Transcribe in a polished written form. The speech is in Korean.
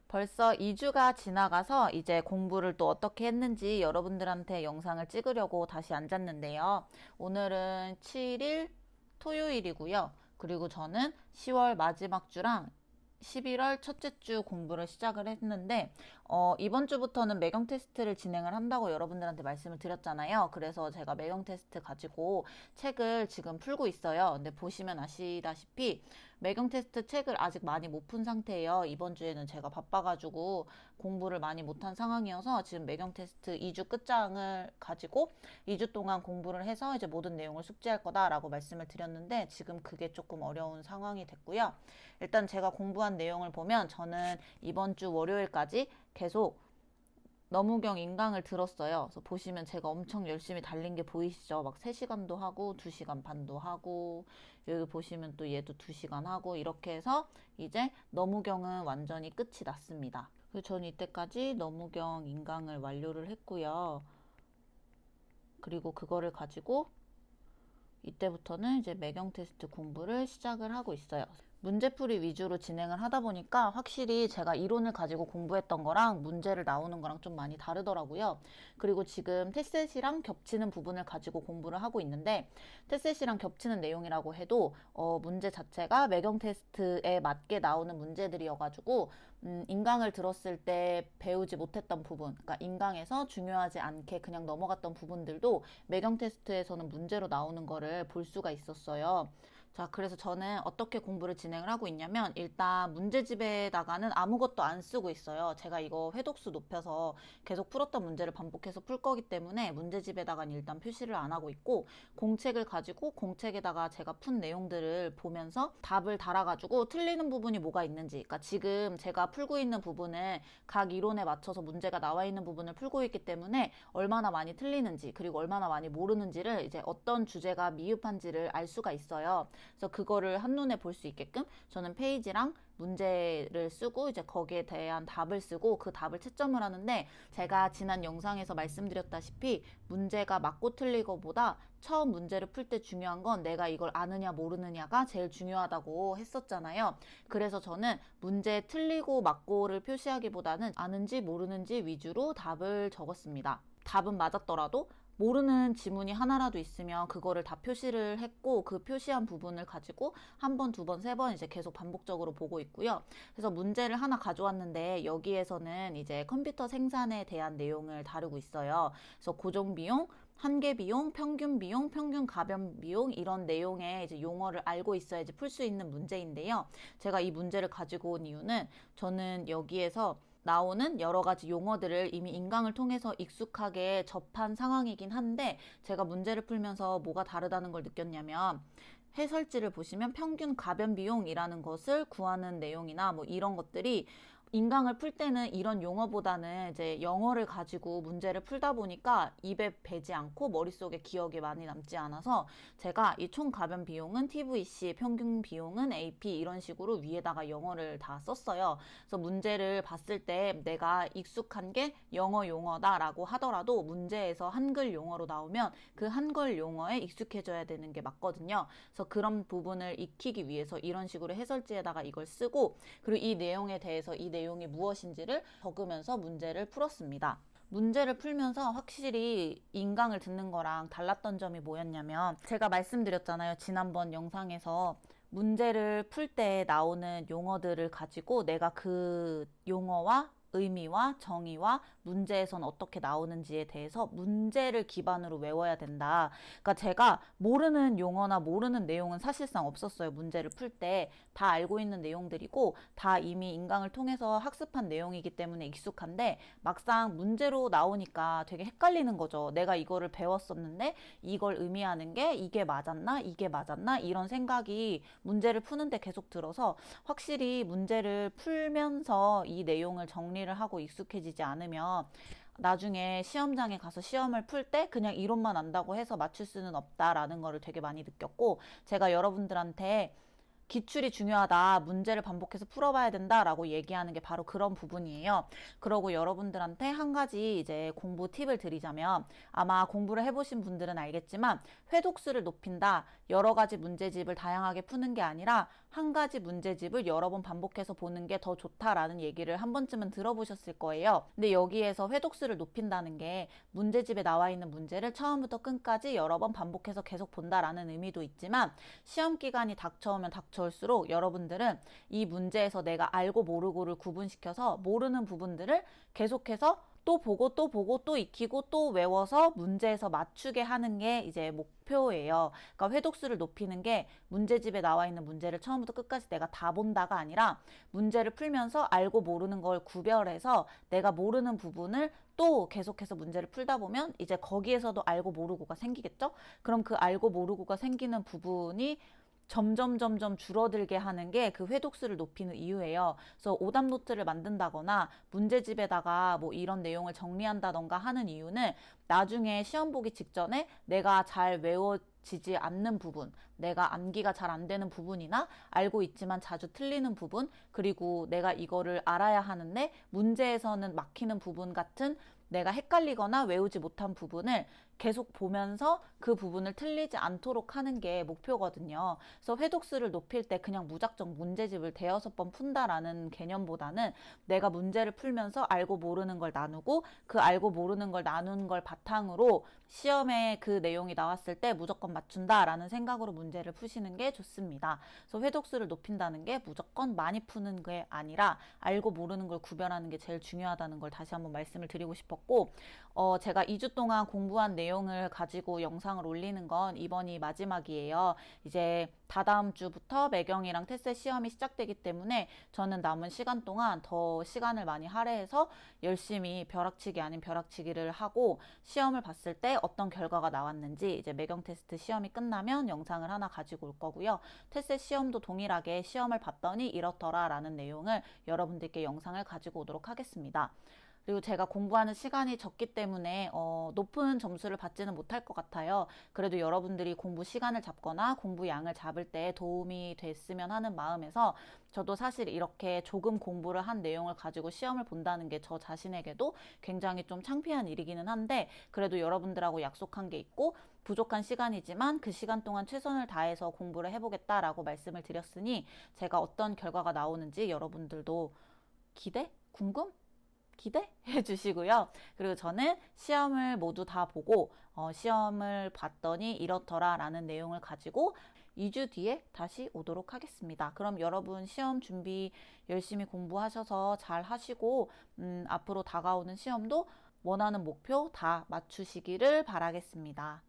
벌써 2주가 지나가서 이제 공부를 또 어떻게 했는지 여러분들한테 영상을 찍으려고 다시 앉았는데요. 오늘은 7일 토요일이고요. 그리고 저는 10월 마지막 주랑 11월 첫째 주 공부를 시작을 했는데 이번 주부터는 매경 테스트를 진행을 한다고 여러분들한테 말씀을 드렸잖아요. 그래서 제가 매경 테스트 가지고 책을 지금 풀고 있어요. 근데 보시면 아시다시피 매경 테스트 책을 아직 많이 못 푼 상태예요. 이번 주에는 제가 바빠가지고 공부를 많이 못한 상황이어서 지금 매경 테스트 2주 끝장을 가지고 2주 동안 공부를 해서 이제 모든 내용을 숙지할 거다라고 말씀을 드렸는데 지금 그게 조금 어려운 상황이 됐고요. 일단 제가 공부한 내용을 보면 저는 이번 주 월요일까지 계속 너무경 인강을 들었어요. 그래서 보시면 제가 엄청 열심히 달린 게 보이시죠? 막 3시간도 하고 2시간 반도 하고 여기 보시면 또 얘도 2시간 하고 이렇게 해서 이제 너무경은 완전히 끝이 났습니다. 그래서 저는 이때까지 너무경 인강을 완료를 했고요. 그리고 그거를 가지고 이때부터는 이제 매경 테스트 공부를 시작을 하고 있어요. 문제풀이 위주로 진행을 하다 보니까 확실히 제가 이론을 가지고 공부했던 거랑 문제를 나오는 거랑 좀 많이 다르더라고요. 그리고 지금 테셋이랑 겹치는 부분을 가지고 공부를 하고 있는데 테셋이랑 겹치는 내용이라고 해도 문제 자체가 매경 테스트에 맞게 나오는 문제들이어가지고 인강을 들었을 때 배우지 못했던 부분, 그러니까 인강에서 중요하지 않게 그냥 넘어갔던 부분들도 매경 테스트에서는 문제로 나오는 거를 볼 수가 있었어요. 자, 그래서 저는 어떻게 공부를 진행을 하고 있냐면 일단 문제집에다가는 아무것도 안 쓰고 있어요. 제가 이거 회독수 높여서 계속 풀었던 문제를 반복해서 풀 거기 때문에 문제집에다가는 일단 표시를 안 하고 있고 공책을 가지고 공책에다가 제가 푼 내용들을 보면서 답을 달아가지고 틀리는 부분이 뭐가 있는지, 그러니까 지금 제가 풀고 있는 부분은 각 이론에 맞춰서 문제가 나와 있는 부분을 풀고 있기 때문에 얼마나 많이 틀리는지 그리고 얼마나 많이 모르는지를 이제 어떤 주제가 미흡한지를 알 수가 있어요. 그래서 그거를 한눈에 볼 수 있게끔 저는 페이지랑 문제를 쓰고 이제 거기에 대한 답을 쓰고 그 답을 채점을 하는데 제가 지난 영상에서 말씀드렸다시피 문제가 맞고 틀리고보다 처음 문제를 풀 때 중요한 건 내가 이걸 아느냐 모르느냐가 제일 중요하다고 했었잖아요. 그래서 저는 문제 틀리고 맞고를 표시하기보다는 아는지 모르는지 위주로 답을 적었습니다. 답은 맞았더라도 모르는 지문이 하나라도 있으면 그거를 다 표시를 했고 그 표시한 부분을 가지고 한 번, 두 번, 세 번 이제 계속 반복적으로 보고 있고요. 그래서 문제를 하나 가져왔는데 여기에서는 이제 컴퓨터 생산에 대한 내용을 다루고 있어요. 그래서 고정비용, 한계비용, 평균비용, 평균 가변비용 이런 내용의 이제 용어를 알고 있어야지 풀 수 있는 문제인데요. 제가 이 문제를 가지고 온 이유는 저는 여기에서 나오는 여러 가지 용어들을 이미 인강을 통해서 익숙하게 접한 상황이긴 한데 제가 문제를 풀면서 뭐가 다르다는 걸 느꼈냐면 해설지를 보시면 평균 가변 비용이라는 것을 구하는 내용이나 뭐 이런 것들이 인강을 풀 때는 이런 용어보다는 이제 영어를 가지고 문제를 풀다 보니까 입에 배지 않고 머릿속에 기억이 많이 남지 않아서 제가 이 총 가변 비용은 TVC, 평균 비용은 AP 이런 식으로 위에다가 영어를 다 썼어요. 그래서 문제를 봤을 때 내가 익숙한 게 영어 용어다라고 하더라도 문제에서 한글 용어로 나오면 그 한글 용어에 익숙해져야 되는 게 맞거든요. 그래서 그런 부분을 익히기 위해서 이런 식으로 해설지에다가 이걸 쓰고 그리고 이 내용에 대해서 이 내용이 무엇인지를 적으면서 문제를 풀었습니다. 문제를 풀면서 확실히 인강을 듣는 거랑 달랐던 점이 뭐였냐면 제가 말씀드렸잖아요. 지난번 영상에서 문제를 풀 때 나오는 용어들을 가지고 내가 그 용어와 의미와 정의와 문제에선 어떻게 나오는지에 대해서 문제를 기반으로 외워야 된다. 그러니까 제가 모르는 용어나 모르는 내용은 사실상 없었어요. 문제를 풀 때 다 알고 있는 내용들이고 다 이미 인강을 통해서 학습한 내용이기 때문에 익숙한데 막상 문제로 나오니까 되게 헷갈리는 거죠. 내가 이거를 배웠었는데 이걸 의미하는 게 이게 맞았나? 이게 맞았나? 이런 생각이 문제를 푸는데 계속 들어서 확실히 문제를 풀면서 이 내용을 정리를 하고 익숙해지지 않으면 나중에 시험장에 가서 시험을 풀 때 그냥 이론만 안다고 해서 맞출 수는 없다라는 거를 되게 많이 느꼈고 제가 여러분들한테 기출이 중요하다. 문제를 반복해서 풀어봐야 된다라고 얘기하는 게 바로 그런 부분이에요. 그러고 여러분들한테 한 가지 이제 공부 팁을 드리자면 아마 공부를 해보신 분들은 알겠지만 회독수를 높인다. 여러 가지 문제집을 다양하게 푸는 게 아니라 한 가지 문제집을 여러 번 반복해서 보는 게 더 좋다라는 얘기를 한 번쯤은 들어보셨을 거예요. 근데 여기에서 회독수를 높인다는 게 문제집에 나와 있는 문제를 처음부터 끝까지 여러 번 반복해서 계속 본다라는 의미도 있지만 시험 기간이 닥쳐오면 닥쳐올수록 여러분들은 이 문제에서 내가 알고 모르고를 구분시켜서 모르는 부분들을 계속해서 또 보고 또 보고 또 익히고 또 외워서 문제에서 맞추게 하는 게 이제 목표예요. 그러니까 회독수를 높이는 게 문제집에 나와 있는 문제를 처음부터 끝까지 내가 다 본다가 아니라 문제를 풀면서 알고 모르는 걸 구별해서 내가 모르는 부분을 또 계속해서 문제를 풀다 보면 이제 거기에서도 알고 모르고가 생기겠죠? 그럼 그 알고 모르고가 생기는 부분이 점점 줄어들게 하는 게 그 회독수를 높이는 이유예요. 그래서 오답 노트를 만든다거나 문제집에다가 뭐 이런 내용을 정리한다던가 하는 이유는 나중에 시험 보기 직전에 내가 잘 외워지지 않는 부분, 내가 암기가 잘 안 되는 부분이나 알고 있지만 자주 틀리는 부분, 그리고 내가 이거를 알아야 하는데 문제에서는 막히는 부분 같은 내가 헷갈리거나 외우지 못한 부분을 계속 보면서 그 부분을 틀리지 않도록 하는 게 목표거든요. 그래서 회독수를 높일 때 그냥 무작정 문제집을 대여섯 번 푼다라는 개념보다는 내가 문제를 풀면서 알고 모르는 걸 나누고 그 알고 모르는 걸 나누는 걸 바탕으로 시험에 그 내용이 나왔을 때 무조건 맞춘다라는 생각으로 문제를 푸시는 게 좋습니다. 그래서 회독수를 높인다는 게 무조건 많이 푸는 게 아니라 알고 모르는 걸 구별하는 게 제일 중요하다는 걸 다시 한번 말씀을 드리고 싶었고, 제가 2주 동안 공부한 내용을 가지고 영상을 올리는 건 이번이 마지막이에요. 이제 다다음 주부터 매경이랑 테스 시험이 시작되기 때문에 저는 남은 시간 동안 더 시간을 많이 할애해서 열심히 벼락치기 아닌 벼락치기를 하고 시험을 봤을 때 어떤 결과가 나왔는지 이제 매경 테스트 시험이 끝나면 영상을 하나 가지고 올 거고요. 테스 시험도 동일하게 시험을 봤더니 이렇더라 라는 내용을 여러분들께 영상을 가지고 오도록 하겠습니다. 그리고 제가 공부하는 시간이 적기 때문에 높은 점수를 받지는 못할 것 같아요. 그래도 여러분들이 공부 시간을 잡거나 공부 양을 잡을 때 도움이 됐으면 하는 마음에서 저도 사실 이렇게 조금 공부를 한 내용을 가지고 시험을 본다는 게 저 자신에게도 굉장히 좀 창피한 일이기는 한데 그래도 여러분들하고 약속한 게 있고 부족한 시간이지만 그 시간 동안 최선을 다해서 공부를 해보겠다라고 말씀을 드렸으니 제가 어떤 결과가 나오는지 여러분들도 기대? 궁금? 기대해 주시고요. 그리고 저는 시험을 모두 다 보고 시험을 봤더니 이렇더라 라는 내용을 가지고 2주 뒤에 다시 오도록 하겠습니다. 그럼 여러분 시험 준비 열심히 공부하셔서 잘 하시고 앞으로 다가오는 시험도 원하는 목표 다 맞추시기를 바라겠습니다.